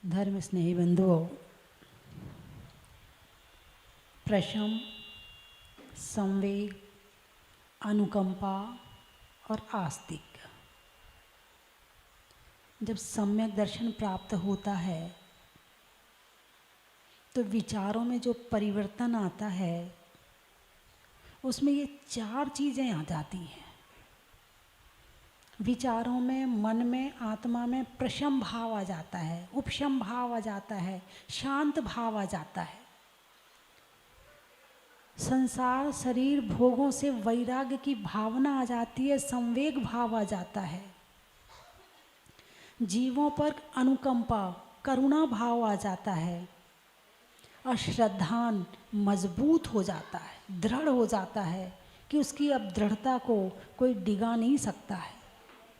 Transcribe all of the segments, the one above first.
धर्म स्नेही बंधुओं, प्रशम, संवेग, अनुकंपा और आस्तिक। जब सम्यक दर्शन प्राप्त होता है तो विचारों में जो परिवर्तन आता है उसमें ये चार चीज़ें आ जाती हैं। विचारों में, मन में, आत्मा में प्रशम भाव आ जाता है, उपशम भाव आ जाता है, शांत भाव आ जाता है। संसार, शरीर, भोगों से वैराग्य की भावना आ जाती है, संवेग भाव आ जाता है। जीवों पर अनुकंपा, करुणा भाव आ जाता है और श्रद्धान मजबूत हो जाता है, दृढ़ हो जाता है कि उसकी अब दृढ़ता को कोई डिगा नहीं सकता है,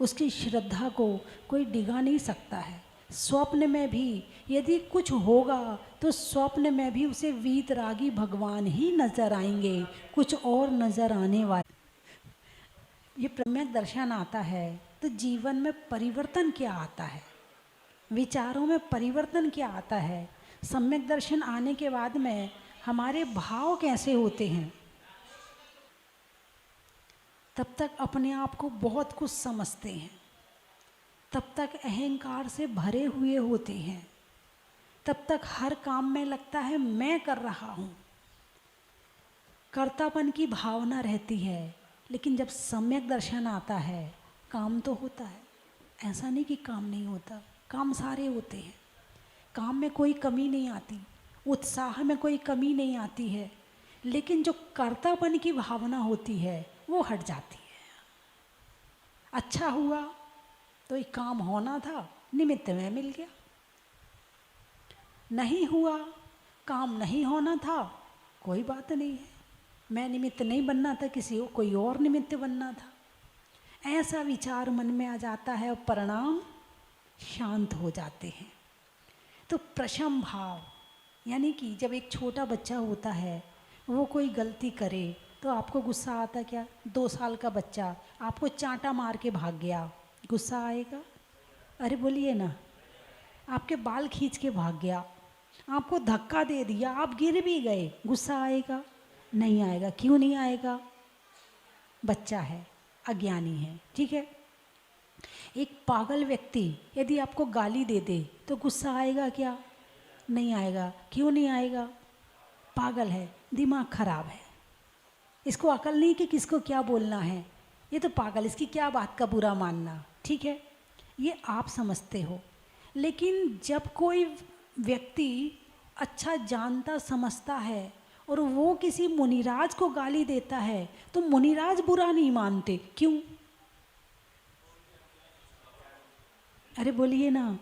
उसकी श्रद्धा को कोई डिगा नहीं सकता है। स्वप्न में भी यदि कुछ होगा तो स्वप्न में भी उसे वीतरागी भगवान ही नजर आएंगे, कुछ और नजर आने वाले। ये सम्यक दर्शन आता है तो जीवन में परिवर्तन क्या आता है, विचारों में परिवर्तन क्या आता है। सम्यक दर्शन आने के बाद में हमारे भाव कैसे होते हैं। तब तक अपने आप को बहुत कुछ समझते हैं, तब तक अहंकार से भरे हुए होते हैं, तब तक हर काम में लगता है मैं कर रहा हूँ, कर्तापन की भावना रहती है। लेकिन जब सम्यक दर्शन आता है काम तो होता है, ऐसा नहीं कि काम नहीं होता, काम सारे होते हैं, काम में कोई कमी नहीं आती, उत्साह में कोई कमी नहीं आती है, लेकिन जो कर्तापन की भावना होती है वो हट जाती है। अच्छा हुआ तो एक काम होना था, निमित्त में मिल गया। नहीं हुआ, काम नहीं होना था, कोई बात नहीं है, मैं निमित्त नहीं बनना था, किसी को कोई और निमित्त बनना था। ऐसा विचार मन में आ जाता है और परिणाम शांत हो जाते हैं। तो प्रशम भाव यानी कि जब एक छोटा बच्चा होता है वो कोई गलती करे तो आपको गुस्सा आता क्या। 2 साल का बच्चा आपको चांटा मार के भाग गया, गुस्सा आएगा? अरे बोलिए ना। आपके बाल खींच के भाग गया, आपको धक्का दे दिया, आप गिर भी गए, गुस्सा आएगा? नहीं आएगा। क्यों नहीं आएगा? बच्चा है, अज्ञानी है, ठीक है। एक पागल व्यक्ति यदि आपको गाली दे दे तो गुस्सा आएगा क्या? नहीं आएगा। क्यों नहीं आएगा? पागल है, दिमाग खराब है, इसको अकल नहीं कि किसको क्या बोलना है, ये तो पागल, इसकी क्या बात का बुरा मानना, ठीक है, ये आप समझते हो। लेकिन जब कोई व्यक्ति अच्छा जानता समझता है और वो किसी मुनिराज को गाली देता है तो मुनिराज बुरा नहीं मानते, क्यों? अरे बोलिए ना।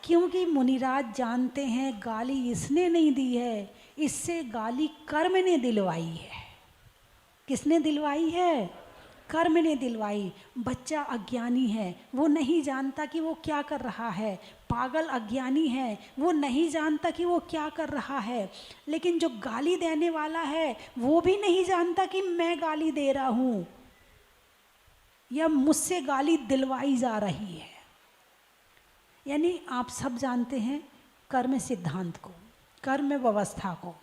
क्योंकि मुनिराज जानते हैं गाली इसने नहीं दी है, इससे गाली कर्म ने दिलवाई है। किसने दिलवाई है? कर्म ने दिलवाई। बच्चा अज्ञानी है, वो नहीं जानता कि वो क्या कर रहा है। पागल अज्ञानी है, वो नहीं जानता कि वो क्या कर रहा है। लेकिन जो गाली देने वाला है वो भी नहीं जानता कि मैं गाली दे रहा हूँ या मुझसे गाली दिलवाई जा रही है। यानी आप सब जानते हैं कर्म सिद्धांत को, कर्म व्यवस्था को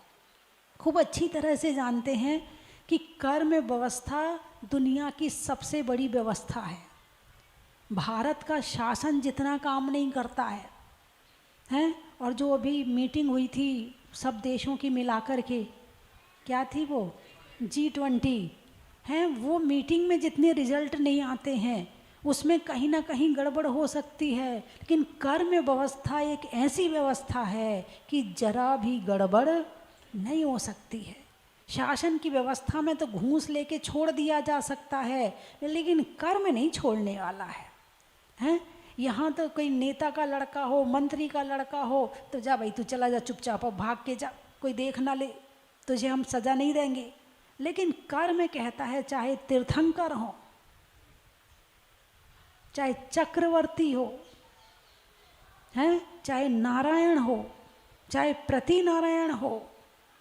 खूब अच्छी तरह से जानते हैं कि कर्म व्यवस्था दुनिया की सबसे बड़ी व्यवस्था है। भारत का शासन जितना काम नहीं करता है, हैं? और जो अभी मीटिंग हुई थी सब देशों की मिलाकर के, क्या थी वो? G20 हैं। वो मीटिंग में जितने रिजल्ट नहीं आते हैं उसमें कहीं ना कहीं गड़बड़ हो सकती है, लेकिन कर्म व्यवस्था एक ऐसी व्यवस्था है कि जरा भी गड़बड़ नहीं हो सकती है। शासन की व्यवस्था में तो घूस लेके छोड़ दिया जा सकता है, लेकिन कर्म नहीं छोड़ने वाला है, हैं? यहाँ तो कोई नेता का लड़का हो, मंत्री का लड़का हो तो जा भाई तू चला जा, चुपचाप भाग के जा, कोई देख ना ले, तुझे हम सज़ा नहीं देंगे। लेकिन कर्म कहता है चाहे तीर्थंकर हो, चाहे चक्रवर्ती हो, हैं, चाहे नारायण हो, चाहे प्रति नारायण हो,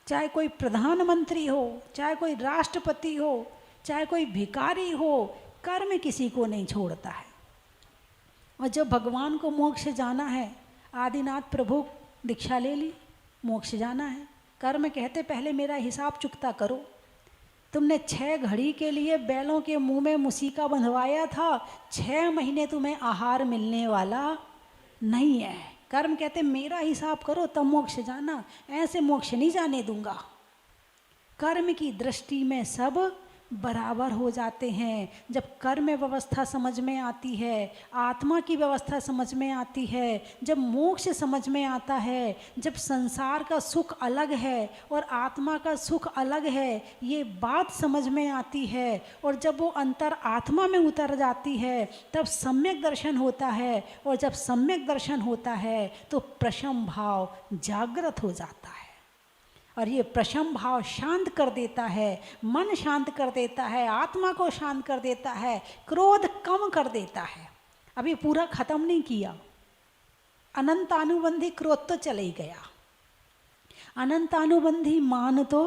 चाहे कोई प्रधानमंत्री हो, चाहे कोई राष्ट्रपति हो, चाहे कोई भिखारी हो, कर्म किसी को नहीं छोड़ता है। और जब भगवान को मोक्ष जाना है, आदिनाथ प्रभु दीक्षा ले ली, मोक्ष जाना है। कर्म कहते पहले मेरा हिसाब चुकता करो। तुमने 6 घड़ी के लिए बैलों के मुंह में मुसीका बंधवाया था, 6 महीने तुम्हें आहार मिलने वाला नहीं है। कर्म कहते मेरा हिसाब करो तब मोक्ष जाना, ऐसे मोक्ष नहीं जाने दूंगा। कर्म की दृष्टि में सब बराबर हो जाते हैं। जब कर्म व्यवस्था समझ में आती है, आत्मा की व्यवस्था समझ में आती है, जब मोक्ष समझ में आता है, जब संसार का सुख अलग है और आत्मा का सुख अलग है, ये बात समझ में आती है, और जब वो अंतर आत्मा में उतर जाती है तब सम्यक दर्शन होता है। और जब सम्यक दर्शन होता है तो प्रशम भाव जागृत हो जाता है, और ये प्रशम भाव शांत कर देता है, मन शांत कर देता है, आत्मा को शांत कर देता है, क्रोध कम कर देता है। अभी पूरा खत्म नहीं किया, अनंतानुबंधी क्रोध तो चले ही गया, अनंतानुबंधी मान तो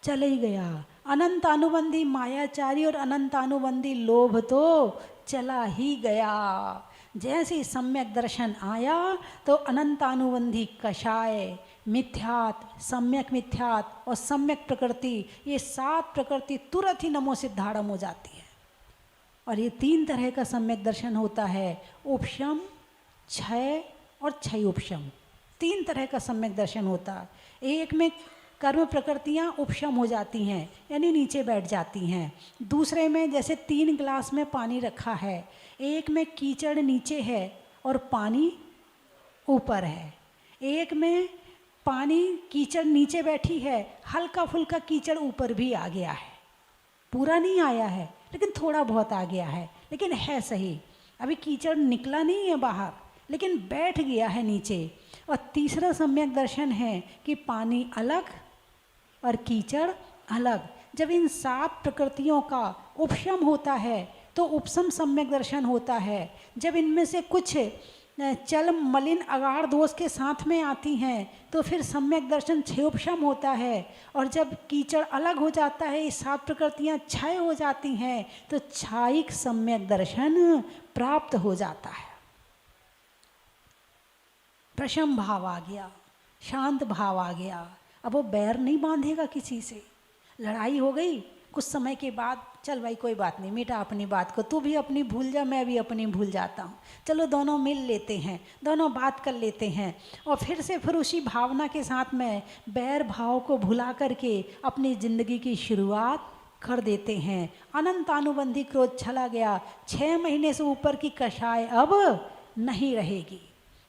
चले ही गया, अनंतानुबंधी मायाचारी और अनंतानुबंधी लोभ तो चला ही गया। जैसे ही सम्यक दर्शन आया तो अनंतानुबंधी कषाय, मिथ्यात, सम्यक मिथ्यात और सम्यक प्रकृति, ये 7 प्रकृति तुरंत ही नमो सिद्धाड़म हो जाती है। और ये 3 तरह का सम्यक दर्शन होता है, उपशम, क्षय और क्षय उपशम। 3 तरह का सम्यक दर्शन होता है। एक में कर्म प्रकृतियाँ उपशम हो जाती हैं, यानी नीचे बैठ जाती हैं। दूसरे में जैसे 3 गिलास में पानी रखा है, एक में कीचड़ नीचे है और पानी ऊपर है, एक में पानी कीचड़ नीचे बैठी है, हल्का फुल्का कीचड़ ऊपर भी आ गया है, पूरा नहीं आया है लेकिन थोड़ा बहुत आ गया है, लेकिन है सही, अभी कीचड़ निकला नहीं है बाहर लेकिन बैठ गया है नीचे। और तीसरा सम्यक दर्शन है कि पानी अलग और कीचड़ अलग। जब इन 7 प्रकृतियों का उपशम होता है तो उपशम सम्यक दर्शन होता है। जब इनमें से कुछ चल मलिन अगाड़ दोष के साथ में आती हैं तो फिर सम्यक दर्शन क्षयोपशम होता है। और जब कीचड़ अलग हो जाता है, ये 7 प्रकृतियाँ क्षय हो जाती हैं तो क्षायिक सम्यक दर्शन प्राप्त हो जाता है। प्रशम भाव आ गया, शांत भाव आ गया, अब वो बैर नहीं बांधेगा किसी से। लड़ाई हो गई, कुछ समय के बाद चल भाई कोई बात नहीं, मिटा अपनी बात को, तू भी अपनी भूल जा, मैं भी अपनी भूल जाता हूँ, चलो दोनों मिल लेते हैं, दोनों बात कर लेते हैं। और फिर उसी भावना के साथ में बैर भाव को भुला करके अपनी ज़िंदगी की शुरुआत कर देते हैं। अनंतानुबंधी क्रोध चला गया, 6 महीने से ऊपर की कषाय अब नहीं रहेगी।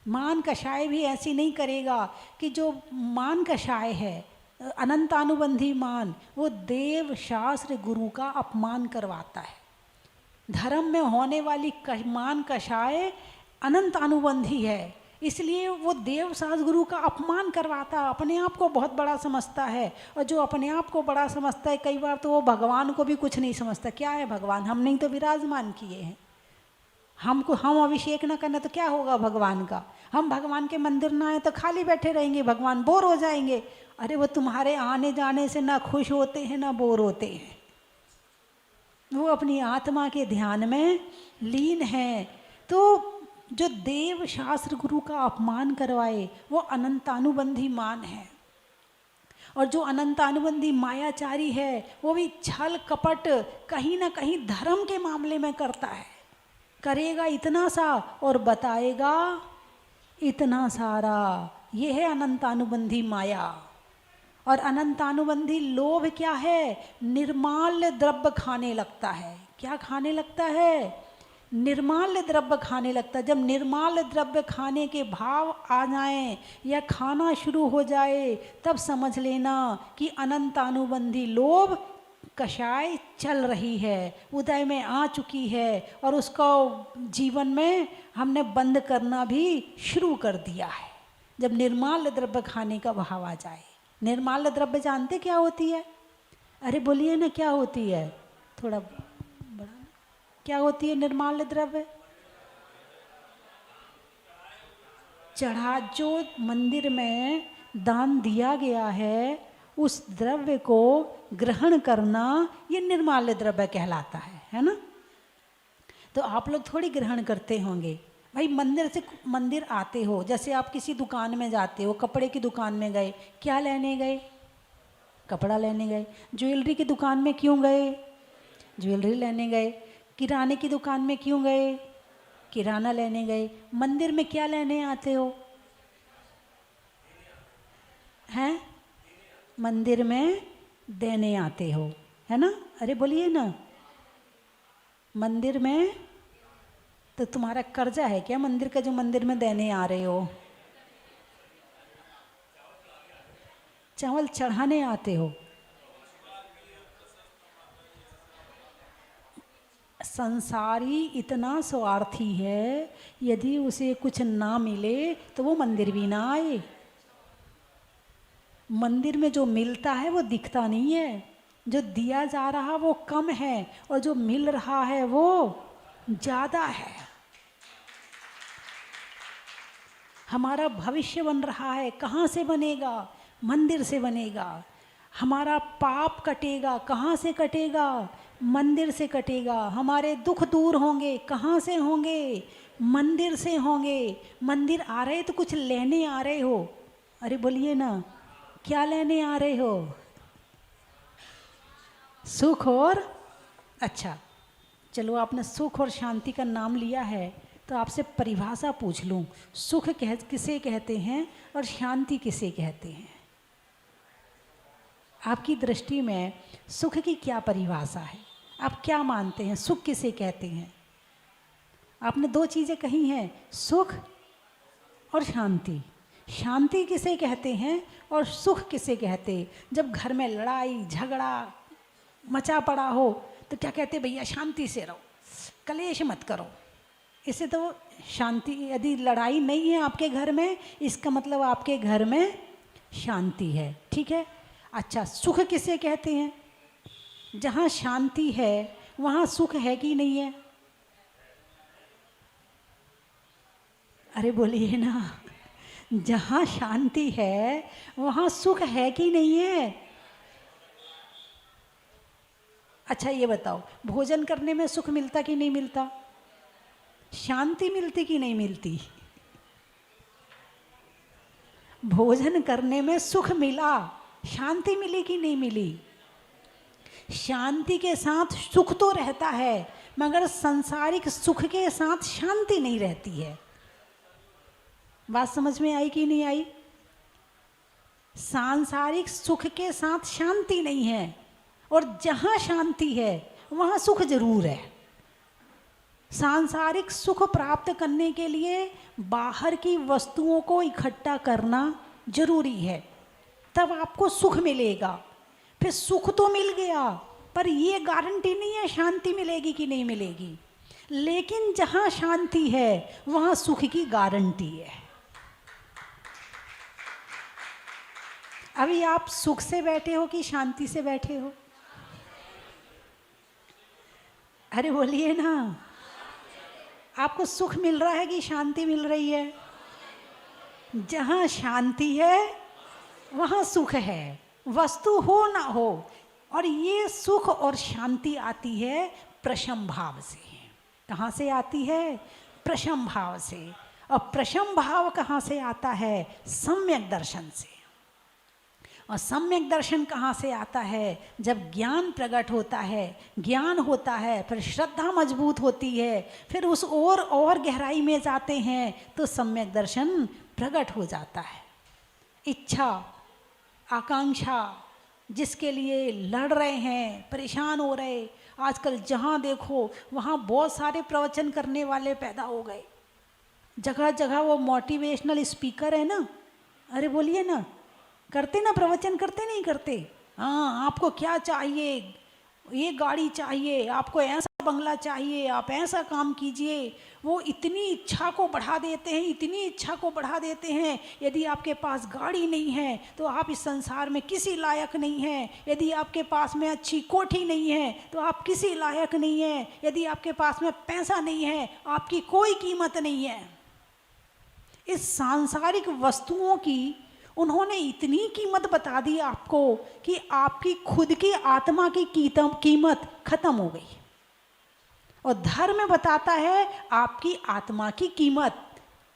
मान कषाय भी ऐसी नहीं करेगा कि जो मान कषाय है, अनंतानुबंधी मान, वो देव शास्त्र गुरु का अपमान करवाता है। धर्म में होने वाली मान कषाय अनंतानुबंधी है, इसलिए वो देव शास्त्र गुरु का अपमान करवाता है, अपने आप को बहुत बड़ा समझता है। और जो अपने आप को बड़ा समझता है, कई बार तो वो भगवान को भी कुछ नहीं समझता। क्या है भगवान, हमने ही तो विराजमान किए हैं, हम अभिषेक न करना तो क्या होगा भगवान का, हम भगवान के मंदिर ना आए तो खाली बैठे रहेंगे, भगवान बोर हो जाएंगे। अरे वो तुम्हारे आने जाने से ना खुश होते हैं ना बोर होते हैं, वो अपनी आत्मा के ध्यान में लीन हैं। तो जो देव शास्त्र गुरु का अपमान करवाए वो अनंतानुबंधी मान है। और जो अनंतानुबंधी मायाचारी है वो भी छल कपट कहीं ना कहीं धर्म के मामले में करता है, करेगा इतना सा और बताएगा इतना सारा। ये है अनंतानुबंधी माया। और अनंतानुबंधी लोभ क्या है, निर्माल्य द्रव्य खाने लगता है। क्या खाने लगता है, निर्माल्य द्रव्य खाने लगता है। जब निर्माल्य द्रव्य खाने के भाव आ जाएं या खाना शुरू हो जाए तब समझ लेना कि अनंतानुबंधी लोभ कषाय चल रही है, उदय में आ चुकी है, और उसको जीवन में हमने बंद करना भी शुरू कर दिया है। जब निर्माल्य द्रव्य खाने का भाव आ जाए। निर्माल्य द्रव्य जानते क्या होती है, अरे बोलिए ना क्या होती है, थोड़ा बड़ा, क्या होती है निर्माल्य द्रव्य? चढ़ा जो मंदिर में दान दिया गया है उस द्रव्य को ग्रहण करना, ये निर्माल्य द्रव्य कहलाता है ना। तो आप लोग थोड़ी ग्रहण करते होंगे, भाई मंदिर से मंदिर आते हो, जैसे आप किसी दुकान में जाते हो, कपड़े की दुकान में गए, क्या लेने गए? कपड़ा लेने गए। ज्वेलरी की दुकान में क्यों गए? ज्वेलरी लेने गए। किराने की दुकान में क्यों गए? किराना लेने गए। मंदिर में क्या लेने आते हो? हैं? मंदिर में देने आते हो, है ना? अरे बोलिए ना, मंदिर में तो तुम्हारा कर्जा है क्या मंदिर का, जो मंदिर में देने आ रहे हो? चावल चढ़ाने आते हो। संसारी इतना स्वार्थी है, यदि उसे कुछ ना मिले तो वो मंदिर भी ना आए। मंदिर में जो मिलता है वो दिखता नहीं है, जो दिया जा रहा वो कम है और जो मिल रहा है वो ज़्यादा है। हमारा भविष्य बन रहा है, कहाँ से बनेगा? मंदिर से बनेगा। हमारा पाप कटेगा, कहाँ से कटेगा? मंदिर से कटेगा। हमारे दुख दूर होंगे, कहाँ से होंगे? मंदिर से होंगे। मंदिर आ रहे तो कुछ लेने आ रहे हो। अरे बोलिए ना, क्या लेने आ रहे हो? सुख और, अच्छा चलो आपने सुख और शांति का नाम लिया है तो आपसे परिभाषा पूछ लूँ, सुख किसे कहते हैं और शांति किसे कहते हैं? आपकी दृष्टि में सुख की क्या परिभाषा है? आप क्या मानते हैं, सुख किसे कहते हैं? आपने दो चीज़ें कही हैं, सुख और शांति। शांति किसे कहते हैं और सुख किसे कहते हैं? जब घर में लड़ाई झगड़ा मचा पड़ा हो तो क्या कहते हैं? भैया शांति से रहो, कलेश मत करो। इसे तो शांति, यदि लड़ाई नहीं है आपके घर में, इसका मतलब आपके घर में शांति है, ठीक है। अच्छा, सुख किसे कहते हैं? जहाँ शांति है वहाँ सुख है कि नहीं है? अरे बोलिए ना, जहाँ शांति है वहाँ सुख है कि नहीं है? अच्छा ये बताओ, भोजन करने में सुख मिलता कि नहीं मिलता? शांति मिलती कि नहीं मिलती? भोजन करने में सुख मिला, शांति मिली कि नहीं मिली? शांति के साथ सुख तो रहता है, मगर सांसारिक सुख के साथ शांति नहीं रहती है। बात समझ में आई कि नहीं आई? सांसारिक सुख के साथ शांति नहीं है, और जहाँ शांति है वहाँ सुख जरूर है। सांसारिक सुख प्राप्त करने के लिए बाहर की वस्तुओं को इकट्ठा करना जरूरी है, तब आपको सुख मिलेगा। फिर सुख तो मिल गया, पर ये गारंटी नहीं है शांति मिलेगी कि नहीं मिलेगी। लेकिन जहाँ शांति है वहाँ सुख की गारंटी है। अभी आप सुख से बैठे हो कि शांति से बैठे हो? अरे बोलिए ना, आपको सुख मिल रहा है कि शांति मिल रही है? जहाँ शांति है वहाँ सुख है, वस्तु हो ना हो। और ये सुख और शांति आती है प्रशम भाव से। कहाँ से आती है? प्रशम भाव से। और प्रशम भाव कहाँ से आता है? सम्यक दर्शन से। और सम्यक दर्शन कहाँ से आता है? जब ज्ञान प्रकट होता है, ज्ञान होता है, फिर श्रद्धा मजबूत होती है, फिर उस और गहराई में जाते हैं तो सम्यक दर्शन प्रकट हो जाता है। इच्छा आकांक्षा जिसके लिए लड़ रहे हैं, परेशान हो रहे, आजकल जहाँ देखो वहाँ बहुत सारे प्रवचन करने वाले पैदा हो गए। जगह जगह वो मोटिवेशनल स्पीकर है ना। अरे बोलिए ना, करते ना प्रवचन, करते नहीं करते? हाँ, आपको क्या चाहिए? ये गाड़ी चाहिए, आपको ऐसा बंगला चाहिए, आप ऐसा काम कीजिए। वो इतनी इच्छा को बढ़ा देते हैं, इतनी इच्छा को बढ़ा देते हैं। यदि आपके पास गाड़ी नहीं है तो आप इस संसार में किसी लायक नहीं हैं। यदि आपके पास में अच्छी कोठी नहीं है तो आप किसी लायक नहीं हैं। यदि आपके पास में पैसा नहीं है आपकी कोई कीमत नहीं है। इस सांसारिक वस्तुओं की उन्होंने इतनी कीमत बता दी आपको कि आपकी खुद की आत्मा की कीमत खत्म हो गई। और धर्म बताता है आपकी आत्मा की कीमत,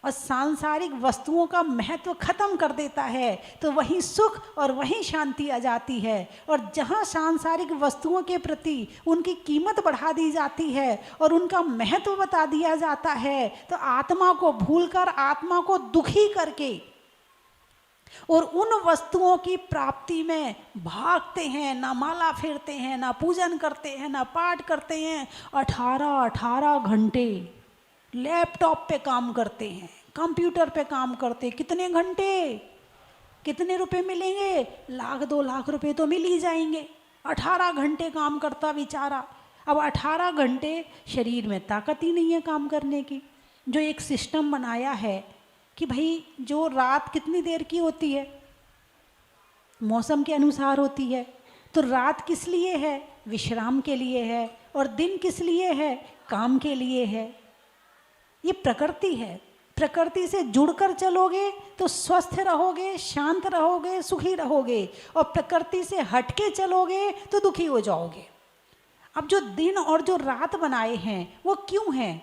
और सांसारिक वस्तुओं का महत्व खत्म कर देता है। तो वहीं सुख और वहीं शांति आ जाती है। और जहाँ सांसारिक वस्तुओं के प्रति उनकी कीमत बढ़ा दी जाती है और उनका महत्व बता दिया जाता है, तो आत्मा को भूलकर, आत्मा को दुखी करके और उन वस्तुओं की प्राप्ति में भागते हैं, ना माला फेरते हैं, ना पूजन करते हैं, ना पाठ करते हैं। 18 घंटे लैपटॉप पे काम करते हैं, कंप्यूटर पे काम करते हैं। कितने घंटे, कितने रुपए मिलेंगे? 1-2 लाख रुपए तो मिल ही जाएंगे। 18 घंटे काम करता बेचारा। अब 18 घंटे शरीर में ताकत ही नहीं है काम करने की। जो एक सिस्टम बनाया है कि भाई जो रात कितनी देर की होती है, मौसम के अनुसार होती है, तो रात किस लिए है? विश्राम के लिए है। और दिन किस लिए है? काम के लिए है। ये प्रकृति है। प्रकृति से जुड़कर चलोगे तो स्वस्थ रहोगे, शांत रहोगे, सुखी रहोगे। और प्रकृति से हटके चलोगे तो दुखी हो जाओगे। अब जो दिन और जो रात बनाए हैं वो क्यों हैं?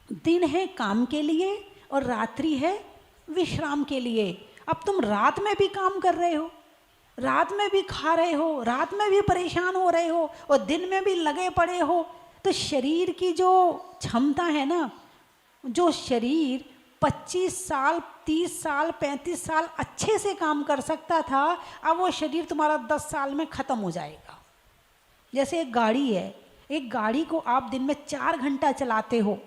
दिन है काम के लिए और रात्रि है विश्राम के लिए। अब तुम रात में भी काम कर रहे हो, रात में भी खा रहे हो, रात में भी परेशान हो रहे हो और दिन में भी लगे पड़े हो, तो शरीर की जो क्षमता है ना, जो शरीर 25 साल, 30 साल, 35 साल अच्छे से काम कर सकता था, अब वो शरीर तुम्हारा 10 साल में ख़त्म हो जाएगा। जैसे एक गाड़ी है, एक गाड़ी को आप दिन में 4 घंटा चलाते हो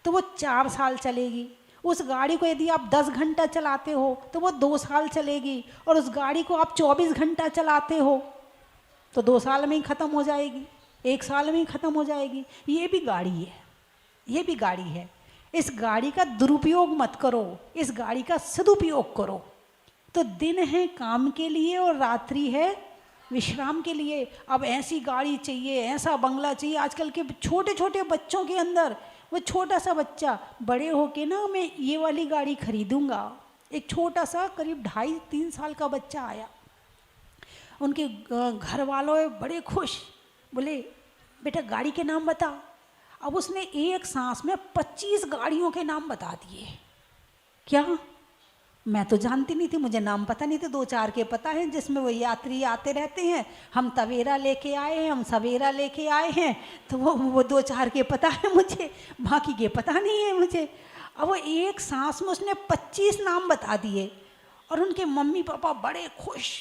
तो वो 4 साल चलेगी। उस गाड़ी को यदि आप 10 घंटा चलाते हो तो वो 2 साल चलेगी। और उस गाड़ी को आप 24 घंटा चलाते हो तो 2 साल में ही ख़त्म हो जाएगी, 1 साल में ही ख़त्म हो जाएगी। ये भी गाड़ी है, ये भी गाड़ी है। इस गाड़ी का दुरुपयोग मत करो, इस गाड़ी का सदुपयोग करो। तो दिन है काम के लिए और रात्रि है विश्राम के लिए। अब ऐसी गाड़ी चाहिए, ऐसा बंगला चाहिए। आजकल के छोटे छोटे बच्चों के अंदर, वो छोटा सा बच्चा बड़े होके ना मैं ये वाली गाड़ी खरीदूंगा। एक छोटा सा करीब 2.5-3 साल का बच्चा आया, उनके घर वालों बड़े खुश, बोले बेटा गाड़ी के नाम बता। अब उसने एक सांस में 25 गाड़ियों के नाम बता दिए। क्या? मैं तो जानती नहीं थी, मुझे नाम पता नहीं थे। 2-4 के पता हैं जिसमें वो यात्री आते रहते हैं। हम तवेरा लेके आए हैं, हम सवेरा लेके आए हैं, तो वो 2-4 के पता है मुझे, बाकी के पता नहीं है मुझे। अब वो एक सांस में उसने 25 नाम बता दिए और उनके मम्मी पापा बड़े खुश।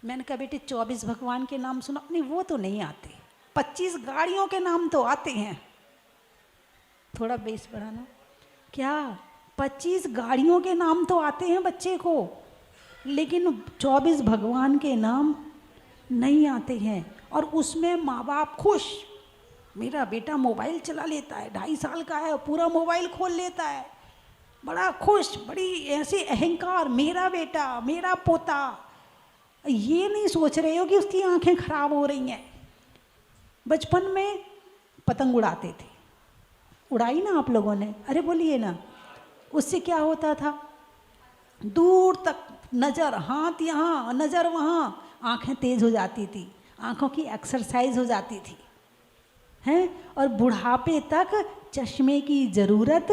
मैंने कहा बेटे 24 भगवान के नाम सुना? नहीं, वो तो नहीं आते, 25 गाड़ियों के नाम तो आते हैं। थोड़ा बेस बढ़ाना। क्या? 25 गाड़ियों के नाम तो आते हैं बच्चे को, लेकिन 24 भगवान के नाम नहीं आते हैं। और उसमें माँ बाप खुश, मेरा बेटा मोबाइल चला लेता है, 2.5 साल का है, पूरा मोबाइल खोल लेता है, बड़ा खुश, बड़ी ऐसे अहंकार, मेरा बेटा, मेरा पोता। ये नहीं सोच रहे हो कि उसकी आंखें खराब हो रही हैं। बचपन में पतंग उड़ाते थे, उड़ाई ना आप लोगों ने? अरे बोलिए ना। उससे क्या होता था? दूर तक नज़र, हाथ यहाँ नज़र वहाँ, आंखें तेज़ हो जाती थी, आंखों की एक्सरसाइज हो जाती थी, हैं? और बुढ़ापे तक चश्मे की ज़रूरत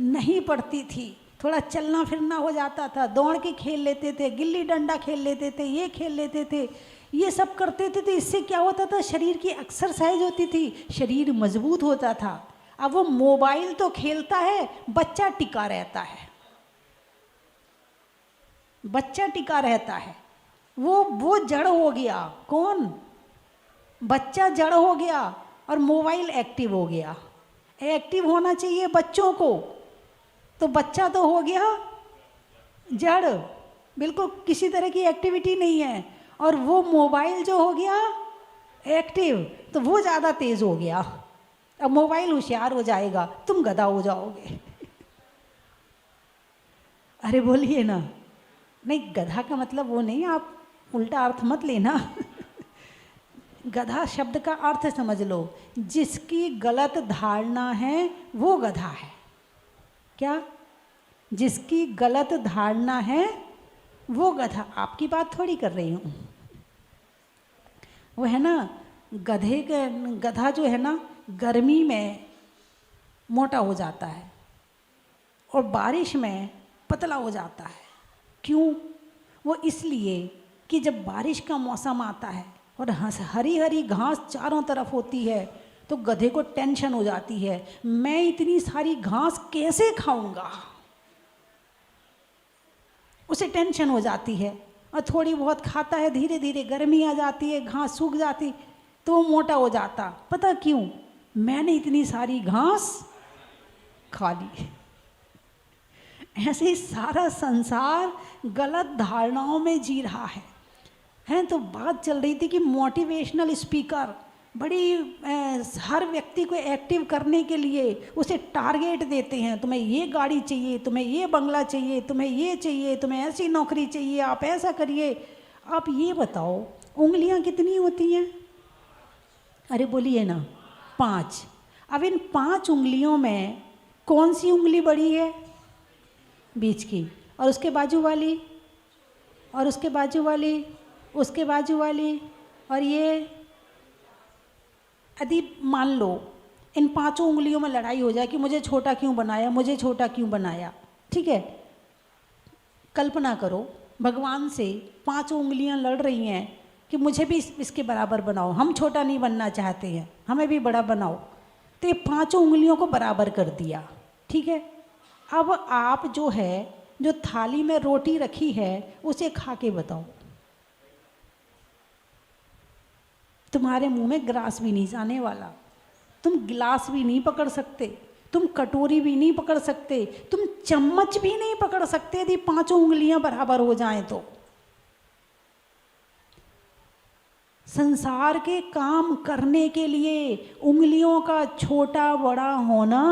नहीं पड़ती थी। थोड़ा चलना फिरना हो जाता था, दौड़ के खेल लेते थे, गिल्ली डंडा खेल लेते थे, ये खेल लेते थे, ये सब करते थे। तो इससे क्या होता था? शरीर की एक्सरसाइज होती थी, शरीर मजबूत होता था। अब वो मोबाइल तो खेलता है, बच्चा टिका रहता है, बच्चा टिका रहता है। वो जड़ हो गया। कौन? बच्चा जड़ हो गया और मोबाइल एक्टिव हो गया। एक्टिव होना चाहिए बच्चों को, तो बच्चा तो हो गया जड़, बिल्कुल किसी तरह की एक्टिविटी नहीं है। और वो मोबाइल जो हो गया एक्टिव, तो वो ज़्यादा तेज़ हो गया। अब मोबाइल होशियार हो जाएगा, तुम गधा हो जाओगे। अरे बोलिए ना। नहीं, गधा का मतलब वो नहीं, आप उल्टा अर्थ मत लेना। गधा शब्द का अर्थ समझ लो, जिसकी गलत धारणा है वो गधा है। क्या? जिसकी गलत धारणा है वो गधा। आपकी बात थोड़ी कर रही हूँ। वो है ना, गधा जो है ना, गर्मी में मोटा हो जाता है और बारिश में पतला हो जाता है। क्यों? वो इसलिए कि जब बारिश का मौसम आता है और हरी हरी घास चारों तरफ होती है तो गधे को टेंशन हो जाती है, मैं इतनी सारी घास कैसे खाऊंगा। उसे टेंशन हो जाती है और थोड़ी बहुत खाता है, धीरे धीरे गर्मी आ जाती है, घास सूख जाती तो वो मोटा हो जाता। पता क्यों? मैंने इतनी सारी घास खा ली। ऐसे ही सारा संसार गलत धारणाओं में जी रहा है। हैं तो बात चल रही थी कि मोटिवेशनल स्पीकर बड़ी हर व्यक्ति को एक्टिव करने के लिए उसे टारगेट देते हैं, तुम्हें ये गाड़ी चाहिए, तुम्हें ये बंगला चाहिए, तुम्हें ये चाहिए, तुम्हें ऐसी नौकरी चाहिए, आप ऐसा करिए। आप ये बताओ उंगलियां कितनी होती हैं? अरे बोलिए ना, 5। अब इन 5 उंगलियों में कौन सी उंगली बड़ी है? बीच की। और उसके बाजू वाली, और उसके बाजू वाली, उसके बाजू वाली, और ये। यदि मान लो इन 5 उंगलियों में लड़ाई हो जाए कि मुझे छोटा क्यों बनाया, मुझे छोटा क्यों बनाया, ठीक है? कल्पना करो भगवान से 5 उंगलियां लड़ रही हैं कि मुझे भी इसके बराबर बनाओ, हम छोटा नहीं बनना चाहते हैं, हमें भी बड़ा बनाओ। तो ये 5 उंगलियों को बराबर कर दिया, ठीक है? अब आप जो है, जो थाली में रोटी रखी है उसे खा के बताओ, तुम्हारे मुंह में ग्रास भी नहीं जाने वाला, तुम गिलास भी नहीं पकड़ सकते, तुम कटोरी भी नहीं पकड़ सकते, तुम चम्मच भी नहीं पकड़ सकते यदि 5 उंगलियां बराबर हो जाएं तो। संसार के काम करने के लिए उंगलियों का छोटा बड़ा होना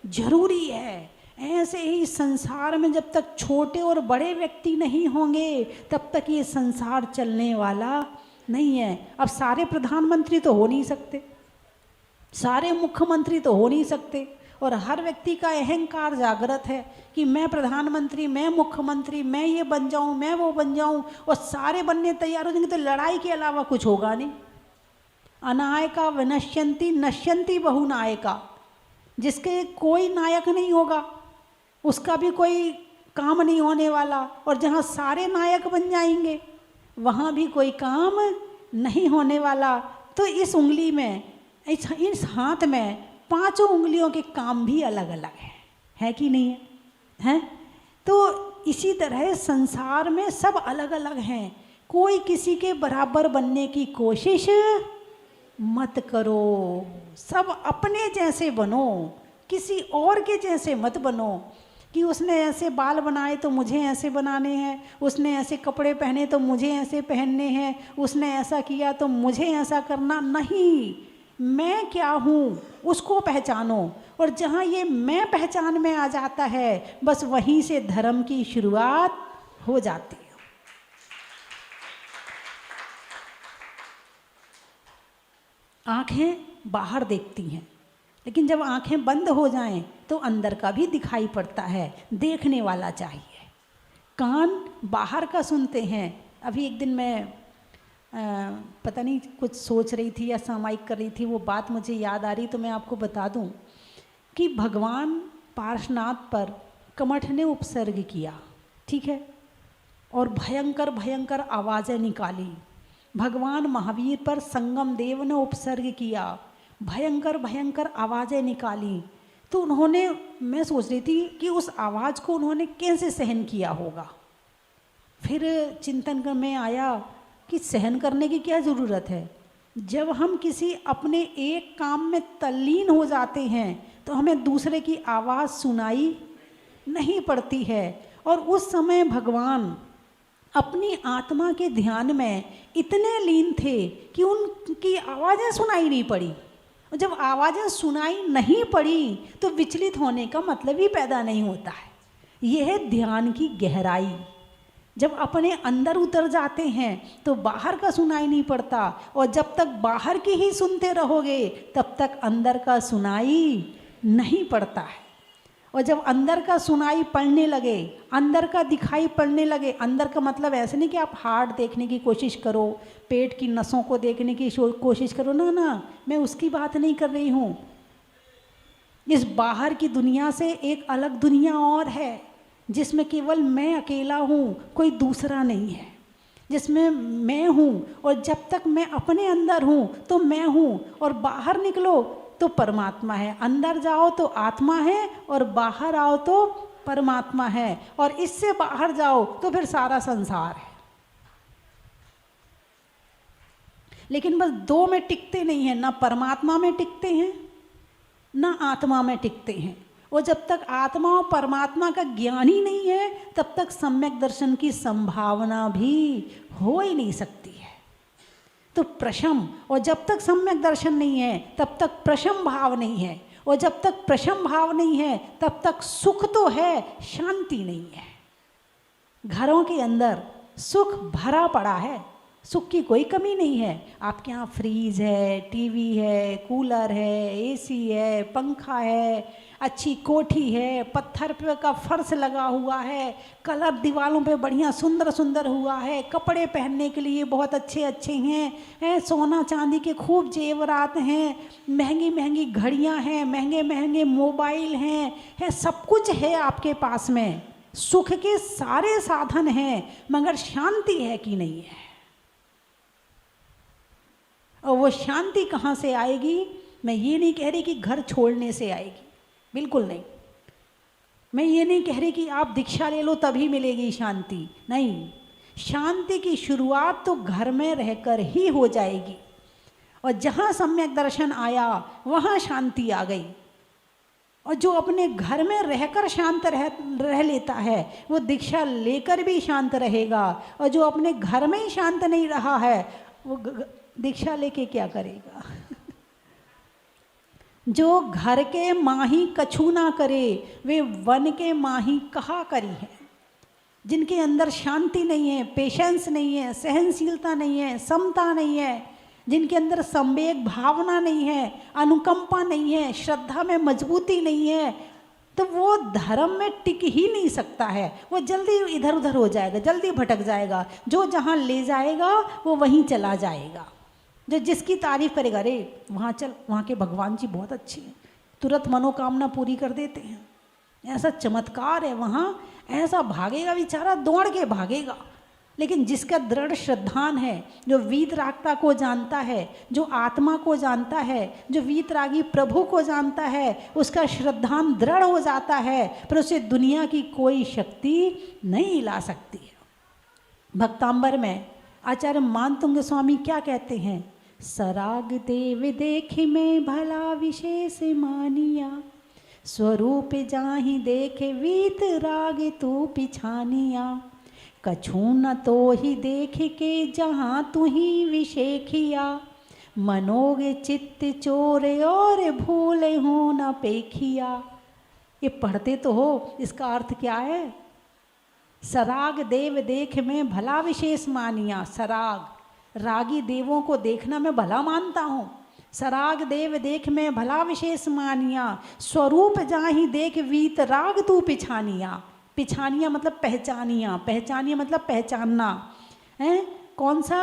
जरूरी है। ऐसे ही संसार में जब तक छोटे और बड़े व्यक्ति नहीं होंगे तब तक ये संसार चलने वाला नहीं है। अब सारे प्रधानमंत्री तो हो नहीं सकते, सारे मुख्यमंत्री तो हो नहीं सकते, और हर व्यक्ति का अहंकार जागृत है कि मैं प्रधानमंत्री, मैं मुख्यमंत्री, मैं ये बन जाऊं, मैं वो बन जाऊं, और सारे बनने तैयार हो जाएंगे तो लड़ाई के अलावा कुछ होगा नहीं। अनायका विनश्यंती नश्यंती बहुनायका, जिसके कोई नायक नहीं होगा उसका भी कोई काम नहीं होने वाला, और जहाँ सारे नायक बन जाएंगे वहाँ भी कोई काम नहीं होने वाला। तो इस उंगली में, इस हाथ में 5 उंगलियों के काम भी अलग अलग है कि नहीं है? हैं? तो इसी तरह संसार में सब अलग अलग हैं। कोई किसी के बराबर बनने की कोशिश मत करो, सब अपने जैसे बनो, किसी और के जैसे मत बनो कि उसने ऐसे बाल बनाए तो मुझे ऐसे बनाने हैं, उसने ऐसे कपड़े पहने तो मुझे ऐसे पहनने हैं, उसने ऐसा किया तो मुझे ऐसा करना नहीं। मैं क्या हूँ उसको पहचानो, और जहाँ ये मैं पहचान में आ जाता है बस वहीं से धर्म की शुरुआत हो जाती है। आँखें बाहर देखती हैं, लेकिन जब आँखें बंद हो जाएं तो अंदर का भी दिखाई पड़ता है, देखने वाला चाहिए। कान बाहर का सुनते हैं। अभी एक दिन मैं पता नहीं कुछ सोच रही थी या सामायिक कर रही थी, वो बात मुझे याद आ रही तो मैं आपको बता दूं कि भगवान पार्श्वनाथ पर कमठ ने उपसर्ग किया, ठीक है, और भयंकर भयंकर आवाज़ें निकाली। भगवान महावीर पर संगम देव ने उपसर्ग किया, भयंकर भयंकर आवाज़ें निकाली। तो उन्होंने, मैं सोच रही थी कि उस आवाज़ को उन्होंने कैसे सहन किया होगा। फिर चिंतन में आया कि सहन करने की क्या ज़रूरत है। जब हम किसी अपने एक काम में तल्लीन हो जाते हैं तो हमें दूसरे की आवाज़ सुनाई नहीं पड़ती है, और उस समय भगवान अपनी आत्मा के ध्यान में इतने लीन थे कि उनकी आवाज़ें सुनाई नहीं पड़ी। और जब आवाज़ें सुनाई नहीं पड़ी तो विचलित होने का मतलब ही पैदा नहीं होता है। यह है ध्यान की गहराई। जब अपने अंदर उतर जाते हैं तो बाहर का सुनाई नहीं पड़ता, और जब तक बाहर की ही सुनते रहोगे तब तक अंदर का सुनाई नहीं पड़ता है। और जब अंदर का सुनाई पड़ने लगे, अंदर का दिखाई पड़ने लगे, अंदर का मतलब ऐसे नहीं कि आप हार्ट देखने की कोशिश करो, पेट की नसों को देखने की कोशिश करो, ना ना, मैं उसकी बात नहीं कर रही हूँ। इस बाहर की दुनिया से एक अलग दुनिया और है, जिसमें केवल मैं अकेला हूँ, कोई दूसरा नहीं है, जिसमें मैं हूँ, और जब तक मैं अपने अंदर हूँ तो मैं हूँ, और बाहर निकलो तो परमात्मा है। अंदर जाओ तो आत्मा है, और बाहर आओ तो परमात्मा है, और इससे बाहर जाओ तो फिर सारा संसार है। लेकिन बस दो में टिकते नहीं हैं, ना परमात्मा में टिकते हैं ना आत्मा में टिकते हैं। और जब तक आत्मा और परमात्मा का ज्ञान ही नहीं है, तब तक सम्यक दर्शन की संभावना भी हो ही नहीं सकती है। तो प्रशम, और जब तक सम्यक दर्शन नहीं है तब तक प्रशम भाव नहीं है, और जब तक प्रशम भाव नहीं है तब तक सुख तो है, शांति नहीं है। घरों के अंदर सुख भरा पड़ा है, सुख की कोई कमी नहीं है। आपके यहाँ फ्रीज है, टीवी है, कूलर है, एसी है, पंखा है, अच्छी कोठी है, पत्थर पे का फर्श लगा हुआ है, कलर दीवारों पे बढ़िया सुंदर सुंदर हुआ है, कपड़े पहनने के लिए बहुत अच्छे अच्छे हैं, सोना चांदी के खूब जेवरात हैं, महंगी महंगी घड़ियाँ हैं, महंगे महंगे मोबाइल हैं, सब कुछ है आपके पास में। सुख के सारे साधन हैं, मगर शांति है कि नहीं है? और वो शांति कहाँ से आएगी? मैं ये नहीं कह रही कि घर छोड़ने से आएगी, बिल्कुल नहीं। मैं ये नहीं कह रही कि आप दीक्षा ले लो तभी मिलेगी शांति, नहीं। शांति की शुरुआत तो घर में रहकर ही हो जाएगी, और जहाँ सम्यक दर्शन आया वहाँ शांति आ गई। और जो अपने घर में रहकर शांत रह लेता है, वो दीक्षा लेकर भी शांत रहेगा, और जो अपने घर में ही शांत नहीं रहा है, वो दीक्षा लेके क्या करेगा? जो घर के माही कछु ना करे, वे वन के माही कहा करी है। जिनके अंदर शांति नहीं है, पेशेंस नहीं है, सहनशीलता नहीं है, समता नहीं है, जिनके अंदर संवेग भावना नहीं है, अनुकंपा नहीं है, श्रद्धा में मजबूती नहीं है, तो वो धर्म में टिक ही नहीं सकता है। वो जल्दी इधर उधर हो जाएगा, जल्दी भटक जाएगा। जो जहाँ ले जाएगा वो वहीं चला जाएगा। जो जिसकी तारीफ करेगा, अरे वहाँ चल, वहाँ के भगवान जी बहुत अच्छे हैं, तुरंत मनोकामना पूरी कर देते हैं, ऐसा चमत्कार है वहाँ, ऐसा भागेगा बेचारा, दौड़ के भागेगा। लेकिन जिसका दृढ़ श्रद्धान है, जो वीतरागता को जानता है, जो आत्मा को जानता है, जो वीतरागी प्रभु को जानता है, उसका श्रद्धान दृढ़ हो जाता है, पर उसे दुनिया की कोई शक्ति नहीं ला सकती है। भक्तांबर में आचार्य मानतुंग स्वामी क्या कहते हैं? सराग देव देखि में भला विशेष मानिया, स्वरूप जाहि देखे वीत राग तू पिछानिया, कछु न तो ही देख के जहाँ तू ही विशेखिया, मनोग चित्त चोरे और भूले हो न पेखिया। ये पढ़ते तो हो, इसका अर्थ क्या है? सराग देव देख में भला विशेष मानिया। सराग, रागी देवों को देखना मैं भला मानता हूँ। सराग देव देख में भला विशेष मानिया, स्वरूप जाहि देख वीत राग तू पिछानिया। पिछानिया मतलब पहचानिया, पहचानिया मतलब पहचानना है। कौन सा?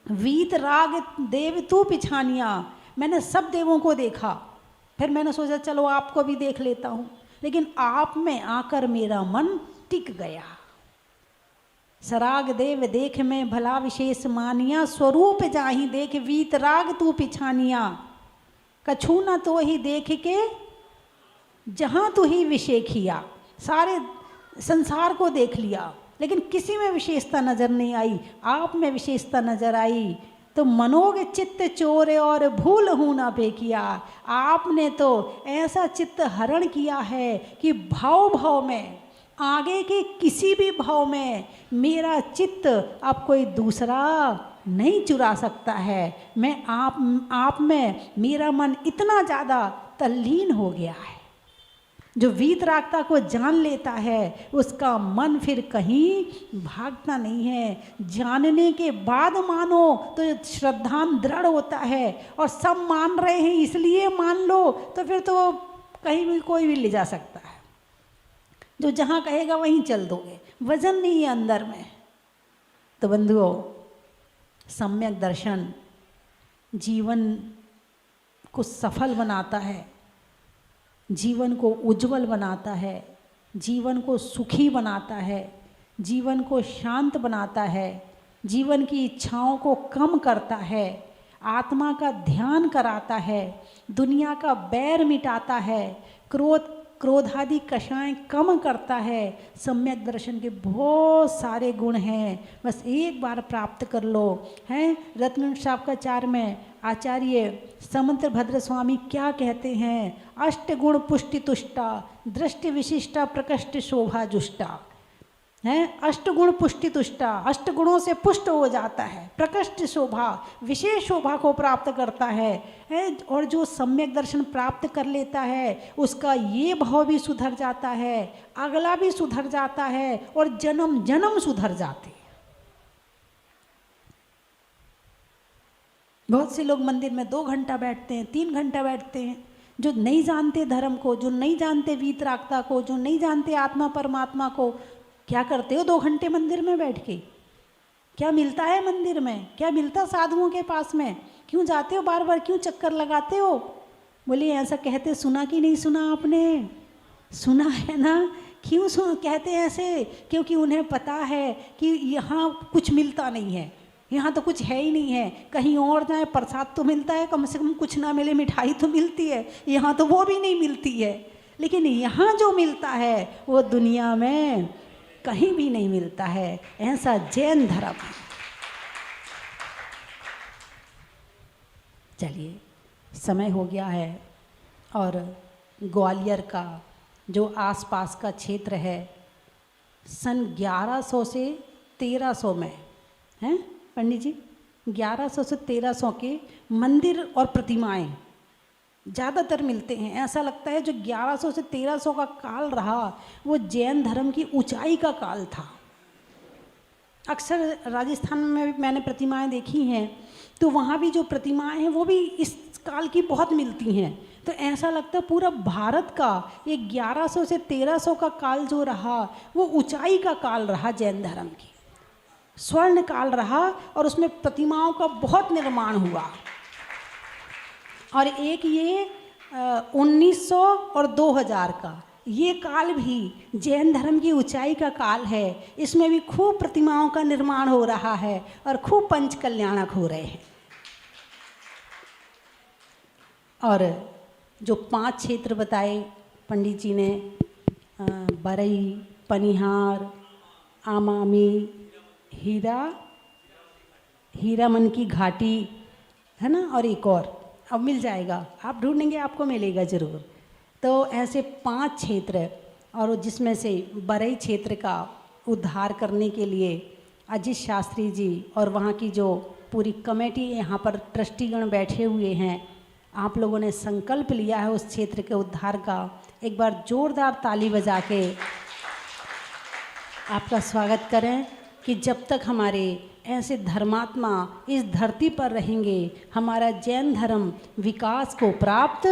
वीत राग देव तू पिछानिया। मैंने सब देवों को देखा, फिर मैंने सोचा चलो आपको भी देख लेता हूँ, लेकिन आप में आकर मेरा मन टिक गया। सराग देव देख में भला विशेष मानिया, स्वरूप जाहि देख वीत राग तू पिछानिया, कछु न तो ही देख के जहाँ तू ही विशेखिया। सारे संसार को देख लिया, लेकिन किसी में विशेषता नजर नहीं आई, आप में विशेषता नजर आई। तो मनोग चित्त चोरे और भूल हूँ ना पेकिया। आपने तो ऐसा चित्त हरण किया है कि भाव भाव में, आगे के किसी भी भाव में मेरा चित्त अब कोई दूसरा नहीं चुरा सकता है। मैं आप में मेरा मन इतना ज़्यादा तल्लीन हो गया है। जो वीतरागता को जान लेता है उसका मन फिर कहीं भागता नहीं है। जानने के बाद मानो तो श्रद्धान दृढ़ होता है, और सब मान रहे हैं इसलिए मान लो, तो फिर तो कहीं भी कोई भी ले जा सकता है, जो जहाँ कहेगा वहीं चल दोगे, वजन नहीं है अंदर में। तो बंधुओं, सम्यक दर्शन जीवन को सफल बनाता है, जीवन को उज्जवल बनाता है, जीवन को सुखी बनाता है, जीवन को शांत बनाता है, जीवन की इच्छाओं को कम करता है, आत्मा का ध्यान कराता है, दुनिया का बैर मिटाता है, क्रोधादि कषाएं कम करता है। सम्यक दर्शन के बहुत सारे गुण हैं, बस एक बार प्राप्त कर लो। हैं रत्न शावकाचार्य में आचार्य समुद्रभद्र स्वामी क्या कहते हैं? अष्टगुण पुष्टि तुष्टा, दृष्टि विशिष्टा, प्रकृष्ट शोभा जुष्टा। हैं अष्टगुण पुष्टि तुष्टा, अष्टगुणों से पुष्ट हो जाता है, प्रकृष्ट शोभा, विशेष शोभा को प्राप्त करता है। और जो सम्यक दर्शन प्राप्त कर लेता है उसका ये भाव भी सुधर जाता है, अगला भी सुधर जाता है, और जन्म जन्म सुधर जाते हैं। बहुत से लोग मंदिर में 2 घंटा बैठते हैं, 3 घंटा बैठते हैं, जो नहीं जानते धर्म को, जो नहीं जानते वीतरागता को, जो नहीं जानते आत्मा परमात्मा को। क्या करते हो 2 घंटे मंदिर में बैठ के? क्या मिलता है मंदिर में? क्या मिलता साधुओं के पास में? क्यों जाते हो बार बार, क्यों चक्कर लगाते हो? बोलिए ऐसा कहते सुना कि नहीं सुना आपने? सुना है ना। क्यों कहते हैं ऐसे? क्योंकि उन्हें पता है कि यहाँ कुछ मिलता नहीं है, यहाँ तो कुछ है ही नहीं है। कहीं और जाए प्रसाद तो मिलता है, कम से कम कुछ ना मिले मिठाई तो मिलती है, यहाँ तो वो भी नहीं मिलती है। लेकिन यहाँ जो मिलता है वो दुनिया में कहीं भी नहीं मिलता है। ऐसा जैन धर्म है। चलिए, समय हो गया है, और ग्वालियर का जो आसपास का क्षेत्र है, सन 1100 से 1300 में हैं पंडित जी, 1100 से 1300 के मंदिर और प्रतिमाएं ज़्यादातर मिलते हैं। ऐसा लगता है जो 1100 से 1300 का काल रहा वो जैन धर्म की ऊंचाई का काल था। अक्सर राजस्थान में भी मैंने प्रतिमाएं देखी हैं, तो वहाँ भी जो प्रतिमाएं हैं वो भी इस काल की बहुत मिलती हैं। तो ऐसा लगता है पूरा भारत का ये 1100 से 1300 का काल जो रहा वो ऊंचाई का काल रहा, जैन धर्म की स्वर्ण काल रहा, और उसमें प्रतिमाओं का बहुत निर्माण हुआ। और एक ये 1900 और 2000 का ये काल भी जैन धर्म की ऊंचाई का काल है। इसमें भी खूब प्रतिमाओं का निर्माण हो रहा है और खूब पंच कल्याणक हो रहे हैं। और जो 5 क्षेत्र बताए पंडित जी ने, बरई, पनिहार, आमामी, हीरामन की घाटी है ना, और एक और अब मिल जाएगा, आप ढूंढेंगे आपको मिलेगा ज़रूर। तो ऐसे 5 क्षेत्र, और जिसमें से बरई क्षेत्र का उद्धार करने के लिए अजीत शास्त्री जी और वहाँ की जो पूरी कमेटी यहाँ पर ट्रस्टीगण बैठे हुए हैं, आप लोगों ने संकल्प लिया है उस क्षेत्र के उद्धार का। एक बार जोरदार ताली बजा के आपका स्वागत करें कि जब तक हमारे ऐसे धर्मात्मा इस धरती पर रहेंगे, हमारा जैन धर्म विकास को प्राप्त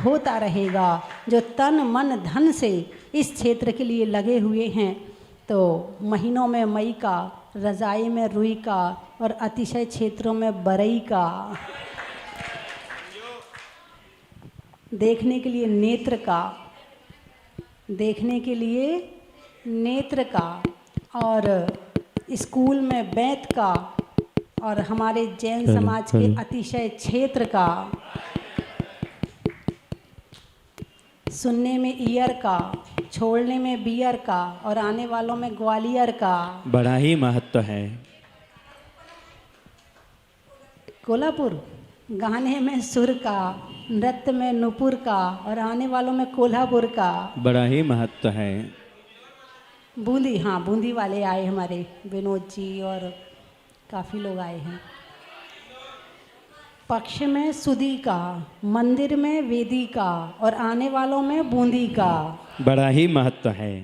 होता रहेगा। जो तन मन धन से इस क्षेत्र के लिए लगे हुए हैं, तो महीनों में मई का, रजाई में रुई का, और अतिशय क्षेत्रों में बरई का, देखने के लिए नेत्र का, देखने के लिए नेत्र का, और स्कूल में बैत का, और हमारे जैन समाज के अतिशय क्षेत्र का, सुनने में ईयर का, छोड़ने में बियर का, और आने वालों में ग्वालियर का बड़ा ही महत्व है। कोल्हापुर, गाने में सुर का, नृत्य में नुपुर का, और आने वालों में कोल्हापुर का बड़ा ही महत्व है। बूंदी, हाँ बूंदी वाले आए हमारे विनोद जी, और काफ़ी लोग आए हैं। पक्ष में सुदी का, मंदिर में वेदी का, और आने वालों में बूंदी का बड़ा ही महत्व है।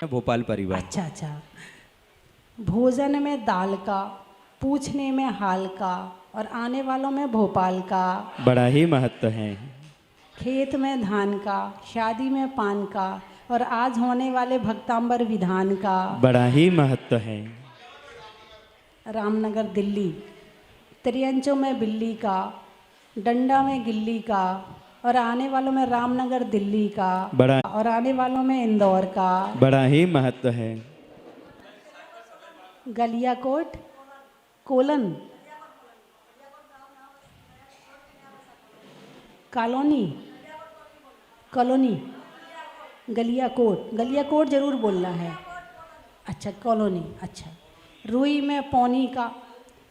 भोपाल परिवार। अच्छा, भोजन में दाल का, पूछने में हाल का और आने वालों में भोपाल का, बड़ा ही महत्व है। खेत में धान का, शादी में पान का और आज होने वाले भक्तांबर विधान का, बड़ा ही महत्व है। रामनगर दिल्ली, त्रियंचों में बिल्ली का, डंडा में गिल्ली का और आने वालों में रामनगर दिल्ली का, बड़ा और आने वालों में इंदौर का, बड़ा ही महत्व है। Galiakot colon colony colony Galiakot ज़रूर बोलना है। अच्छा कॉलोनी, अच्छा। रुई में पौनी का,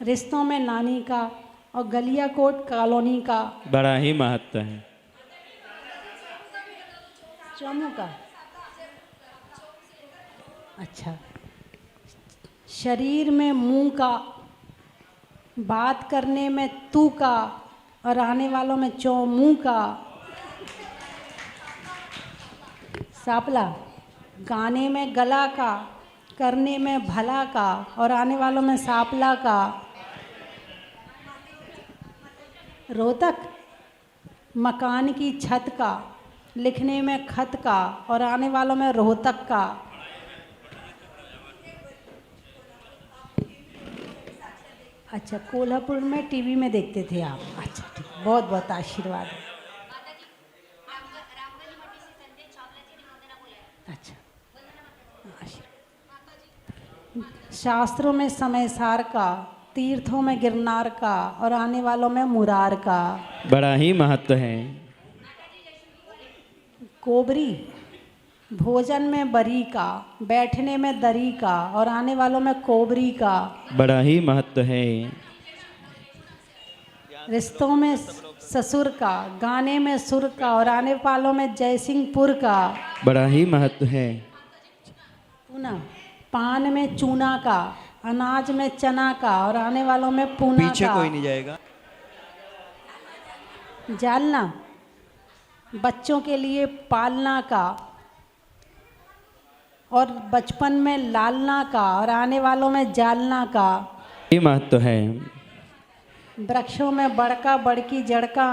रिश्तों में नानी का और गलियाकोट कॉलोनी का, बड़ा ही महत्व है। चौमू का, अच्छा। शरीर में मुंह का, बात करने में तू का और आने वालों में चौमू का, सापला, गाने में गला का, करने में भला का और आने वालों में सापला का, रोहतक, मकान की छत का, लिखने में खत का और आने वालों में रोहतक का, अच्छा। कोल्हापुर में टीवी में देखते थे आप, अच्छा ठीक, बहुत बहुत आशीर्वाद है। अच्छा, शास्त्रों में समय सार का, तीर्थों में गिरनार का और आने वालों में मुरार का, बड़ा ही महत्व है। कोबरी, भोजन में बरी का, बैठने में दरी का और आने वालों में कोबरी का, बड़ा ही महत्व है। रिश्तों में ससुर का, गाने में सुर का और आने वालों में जयसिंहपुर का, बड़ा ही महत्व है। पुनः पान में चूना का, अनाज में चना का और आने वालों में पूना पीछे का, कोई नहीं जाएगा। जालना, बच्चों के लिए पालना का और बचपन में लालना का और आने वालों में जालना का, ये महत्व है। वृक्षों में बड़का बड़की जड़ का